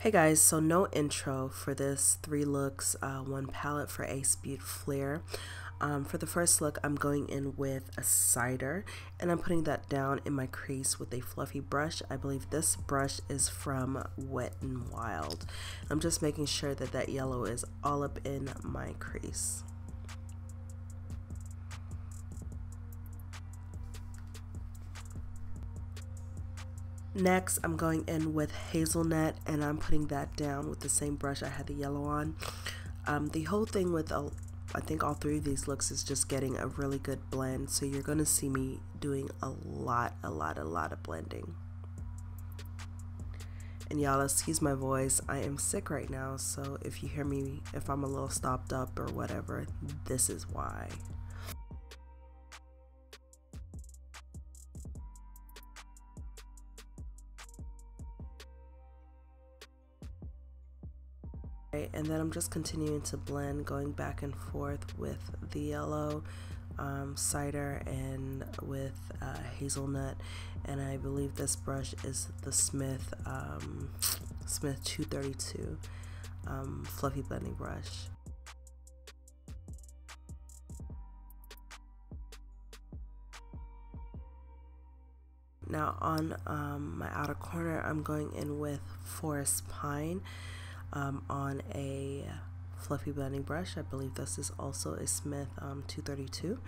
Hey guys, so no intro for this 3 looks, 1 palette for Beaute Flair. For the first look, I'm going in with a cider and I'm putting that down in my crease with a fluffy brush. I believe this brush is from Wet n Wild. I'm just making sure that that yellow is all up in my crease. Next, I'm going in with hazelnut and I'm putting that down with the same brush I had the yellow on. The whole thing with I think all 3 of these looks is just getting a really good blend, so you're going to see me doing a lot of blending. And y'all, excuse my voice, I am sick right now, so if you hear me, if I'm a little stopped up or whatever, this is why. And then I'm just continuing to blend, going back and forth with the yellow cider and with hazelnut, and I believe this brush is the Smith 232 fluffy blending brush. Now on my outer corner, I'm going in with Forest Pine on a fluffy blending brush. I believe this is also a Smith 232.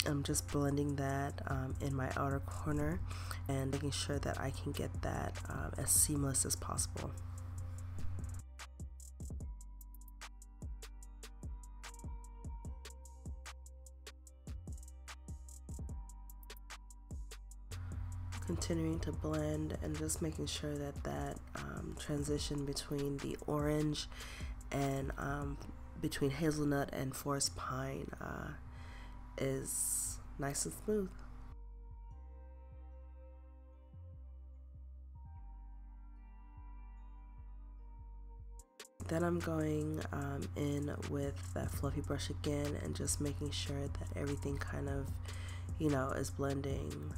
I'm just blending that in my outer corner and making sure that I can get that as seamless as possible. Continuing to blend and just making sure that that transition between the orange and between hazelnut and forest pine is nice and smooth. Then I'm going in with that fluffy brush again and just making sure that everything kind of, you know, is blending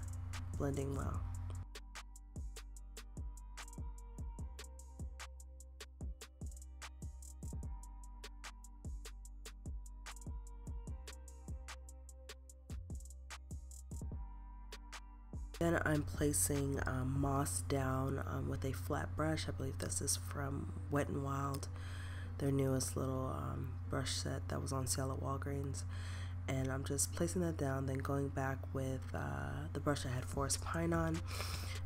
well. Then I'm placing moss down with a flat brush. I believe this is from Wet n Wild, their newest little brush set that was on sale at Walgreens. And I'm just placing that down, then going back with the brush I had Forest Pine on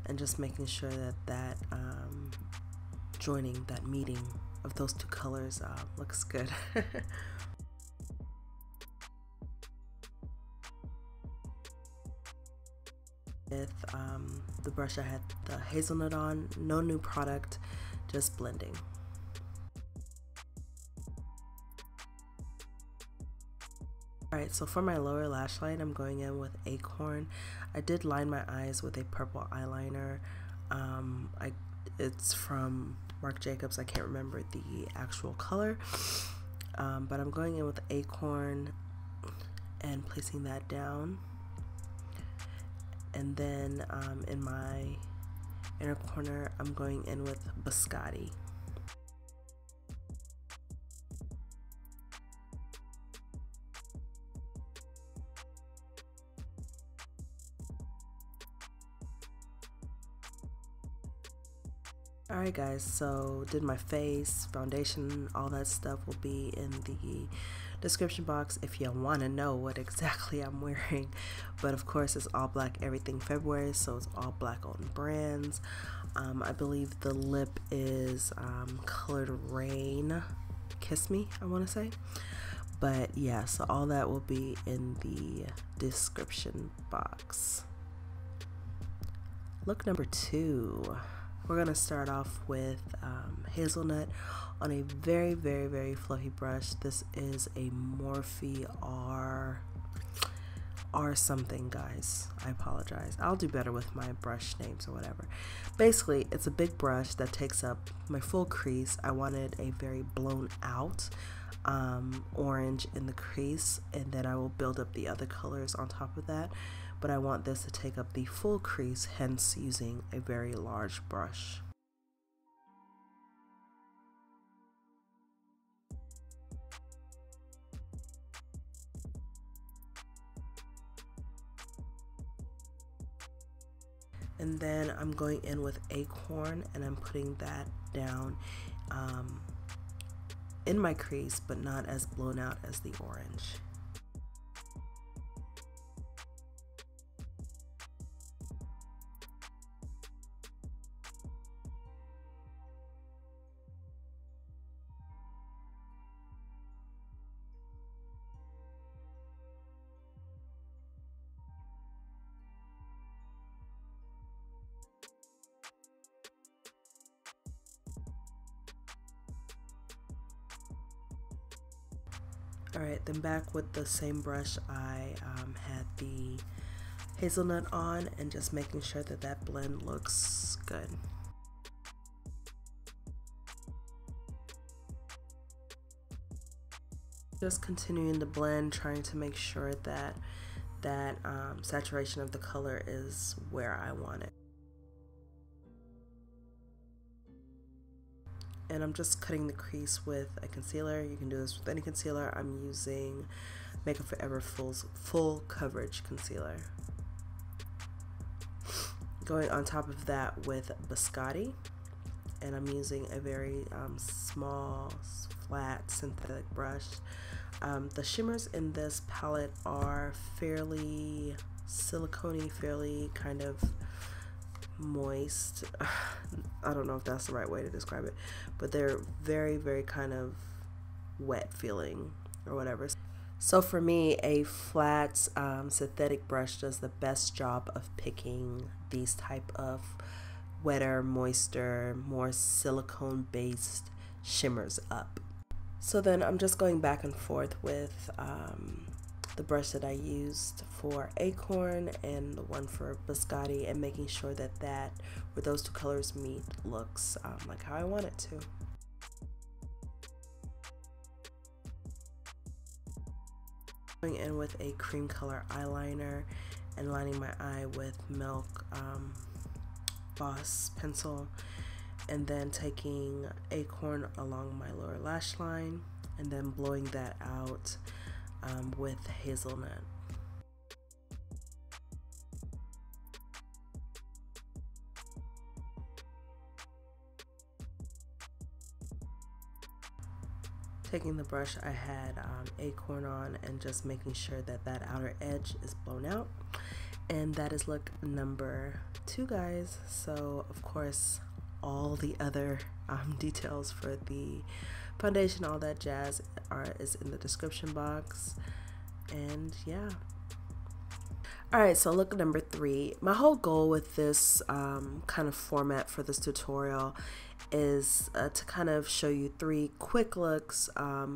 and just making sure that that joining, that meeting of those 2 colors looks good. With the brush I had the hazelnut on, no new product, just blending. Alright, so for my lower lash line, I'm going in with Acorn. I did line my eyes with a purple eyeliner. It's from Marc Jacobs. I can't remember the actual color, but I'm going in with Acorn and placing that down. And then in my inner corner, I'm going in with Biscotti. Alright guys, so did my face, foundation, all that stuff will be in the description box if you want to know what exactly I'm wearing. But of course it's all black everything February, so it's all black owned brands. I believe the lip is Colored Rain Kiss Me, I want to say. But yeah, so all that will be in the description box. Look number 2. We're going to start off with hazelnut on a very fluffy brush. This is a Morphe R something, guys. I apologize. I'll do better with my brush names or whatever. Basically, it's a big brush that takes up my full crease. I wanted a very blown out orange in the crease, and then I will build up the other colors on top of that. But I want this to take up the full crease, hence using a very large brush. And then I'm going in with Acorn and I'm putting that down in my crease, but not as blown out as the orange. Alright, then back with the same brush, I had the hazelnut on and just making sure that that blend looks good. Just continuing to blend, trying to make sure that that saturation of the color is where I want it. And I'm just cutting the crease with a concealer. You can do this with any concealer. I'm using Makeup Forever full coverage concealer. Going on top of that with Biscotti, and I'm using a very small, flat synthetic brush. The shimmers in this palette are fairly silicone-y, fairly kind of moist. I don't know if that's the right way to describe it, but they're very, very kind of wet feeling or whatever. So for me, a flat synthetic brush does the best job of picking these type of wetter, moister, more silicone based shimmers up. So then I'm just going back and forth with the brush that I used for Acorn and the one for Biscotti, and making sure that where those two colors meet looks like how I want it to. Going in with a cream color eyeliner and lining my eye with Milk Boss pencil, and then taking Acorn along my lower lash line and then blowing that out with hazelnut. Taking the brush I had Acorn on and just making sure that that outer edge is blown out, and that is look number 2, guys. So of course all the other details for the foundation, all that jazz is in the description box. And yeah. Alright, so look number 3. My whole goal with this kind of format for this tutorial is to kind of show you 3 quick looks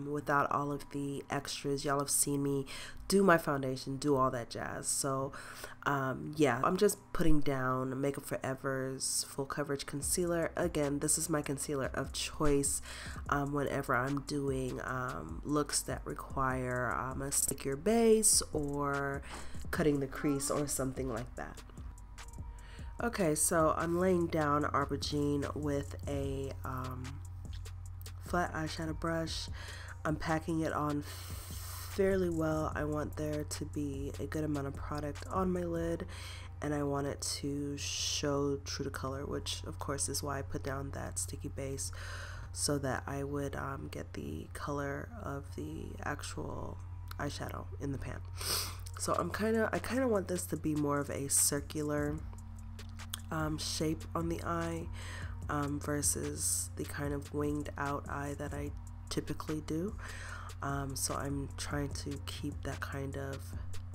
without all of the extras. Y'all have seen me do my foundation, do all that jazz. So yeah, I'm just putting down Makeup Forever's full coverage concealer. Again, this is my concealer of choice whenever I'm doing looks that require a stickier base or cutting the crease or something like that. Okay, so I'm laying down Aubergine with a flat eyeshadow brush. I'm packing it on fairly well. I want there to be a good amount of product on my lid, and I want it to show true to color, which of course is why I put down that sticky base, so that I would get the color of the actual eyeshadow in the pan. So I kind of want this to be more of a circular shape on the eye versus the kind of winged out eye that I typically do. So I'm trying to keep that kind of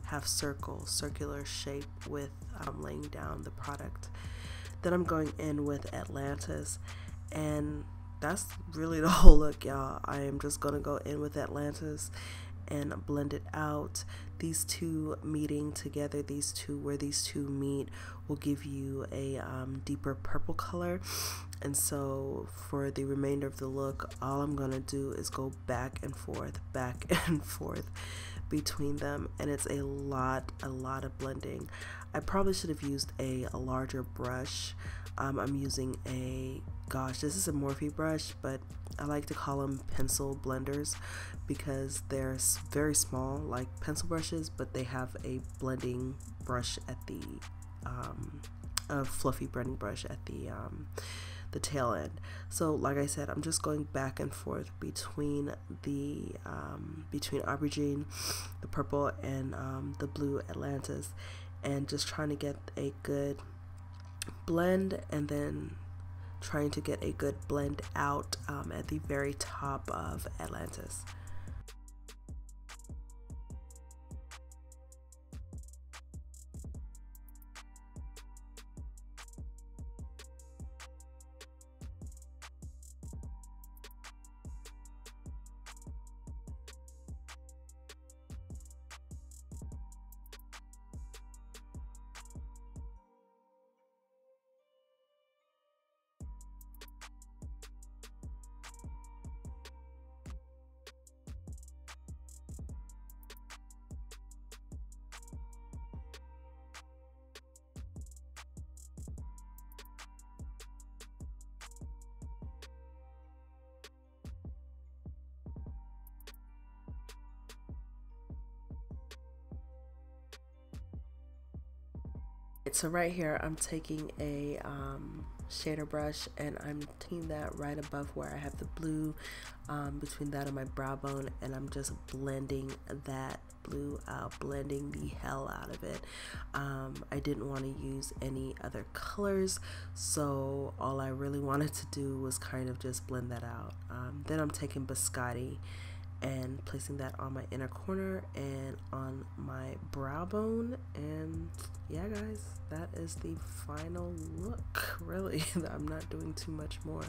half circular shape with laying down the product. Then I'm going in with Atlantis, and that's really the whole look, y'all. I am just gonna go in with Atlantis and blend it out. These two meeting together, where these two meet will give you a deeper purple color. And so for the remainder of the look, all I'm gonna do is go back and forth between them, and it's a lot of blending. I probably should have used a larger brush. I'm using this is a Morphe brush, but I like to call them pencil blenders because they're very small, like pencil brushes, but they have a blending brush at the a fluffy blending brush at the tail end. So like I said, I'm just going back and forth between the between Aubergine, the purple, and the blue Atlantis, and just trying to get a good blend, and then trying to get a good blend out at the very top of Atlantis. So right here I'm taking a shader brush, and I'm taking that right above where I have the blue, between that and my brow bone, and I'm just blending that blue out, blending the hell out of it. I didn't want to use any other colors, so all I really wanted to do was kind of just blend that out. Then I'm taking Biscotti and placing that on my inner corner and on my brow bone, and yeah guys, that is the final look. Really, I'm not doing too much more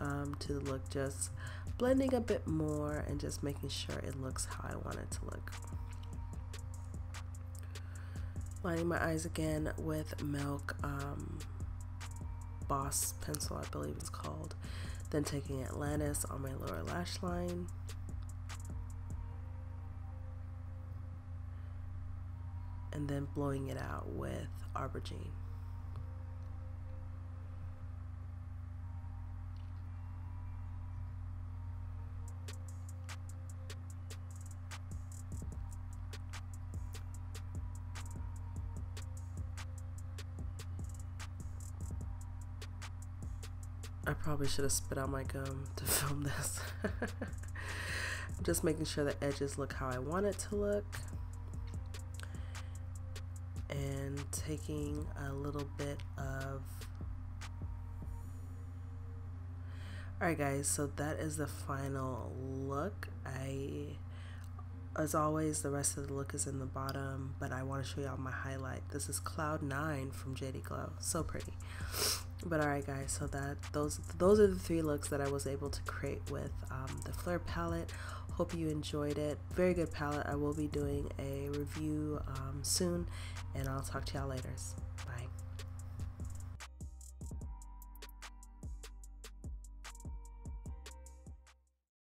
to the look, just blending a bit more and just making sure it looks how I want it to look. Lining my eyes again with Milk Boss pencil, I believe it's called. Then taking Atlantis on my lower lash line. And then blowing it out with Aubergine. I probably should have spit out my gum to film this. I'm just making sure the edges look how I want it to look. And taking a little bit of... Alright guys, so that is the final look. As always, the rest of the look is in the bottom, but I want to show y'all my highlight. This is Cloud 9 from JD Glow. So pretty. But alright guys, so those are the 3 looks that I was able to create with the Flair palette. Hope you enjoyed it. Very good palette. I will be doing a review soon, and I'll talk to y'all later. Bye.